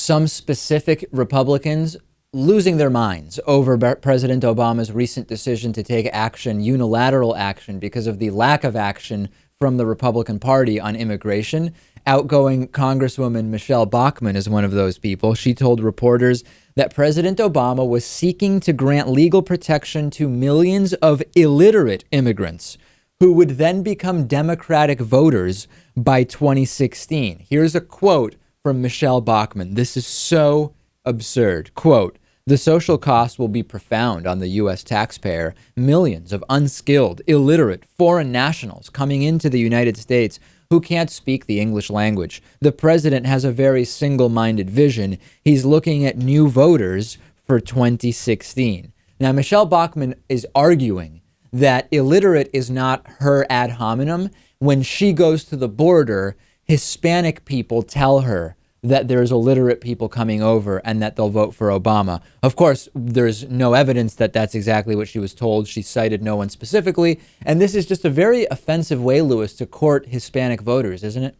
some specific Republicans losing their minds over President Obama's recent decision to take action, unilateral action, because of the lack of action from the Republican Party on immigration. Outgoing Congresswoman Michele Bachmann is one of those people. She told reporters that President Obama was seeking to grant legal protection to millions of illiterate immigrants who would then become Democratic voters by 2016. Here's a quote from Michele Bachmann. This is so absurd. Quote, "The social cost will be profound on the U.S. taxpayer. Millions of unskilled, illiterate foreign nationals coming into the United States who can't speak the English language. The president has a very single-minded vision. He's looking at new voters for 2016. Now, Michele Bachmann is arguing that illiterate is not her ad hominem. When she goes to the border, Hispanic people tell her that there's illiterate people coming over and that they'll vote for Obama. Of course, there's no evidence that that's exactly what she was told. She cited no one specifically. And this is just a very offensive way, Lewis, to court Hispanic voters, isn't it?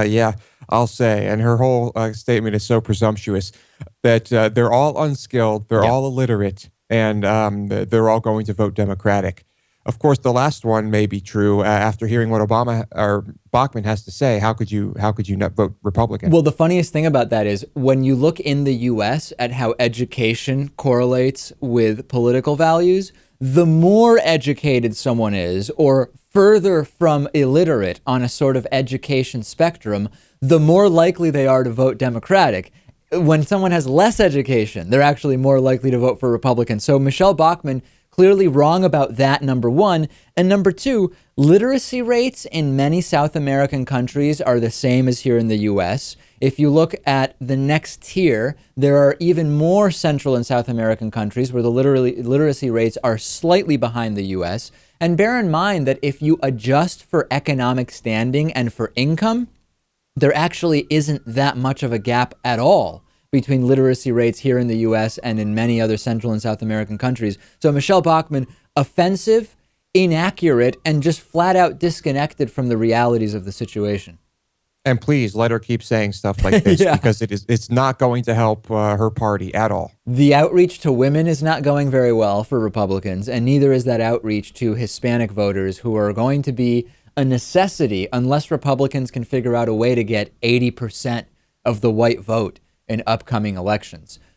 Yeah, I'll say. And her whole statement is so presumptuous that they're all unskilled, they're all illiterate, and they're all going to vote Democratic. Of course, the last one may be true. After hearing what Obama or Bachmann has to say, how could you not vote Republican? Well, the funniest thing about that is when you look in the U.S. at how education correlates with political values, the more educated someone is, or further from illiterate on a sort of education spectrum, the more likely they are to vote Democratic. When someone has less education, they're actually more likely to vote for Republican. So Michele Bachmann clearly wrong about that, number one. And number two, literacy rates in many South American countries are the same as here in the U.S. If you look at the next tier, there are even more Central and South American countries where the literacy rates are slightly behind the U.S. And bear in mind that if you adjust for economic standing and for income, there actually isn't that much of a gap at all between literacy rates here in the U.S. and in many other Central and South American countries. So Michele Bachmann, offensive, inaccurate, and just flat out disconnected from the realities of the situation. And please let her keep saying stuff like this because it's not going to help her party at all. The outreach to women is not going very well for Republicans, and neither is that outreach to Hispanic voters who are going to be a necessity unless Republicans can figure out a way to get 80% of the white vote in upcoming elections.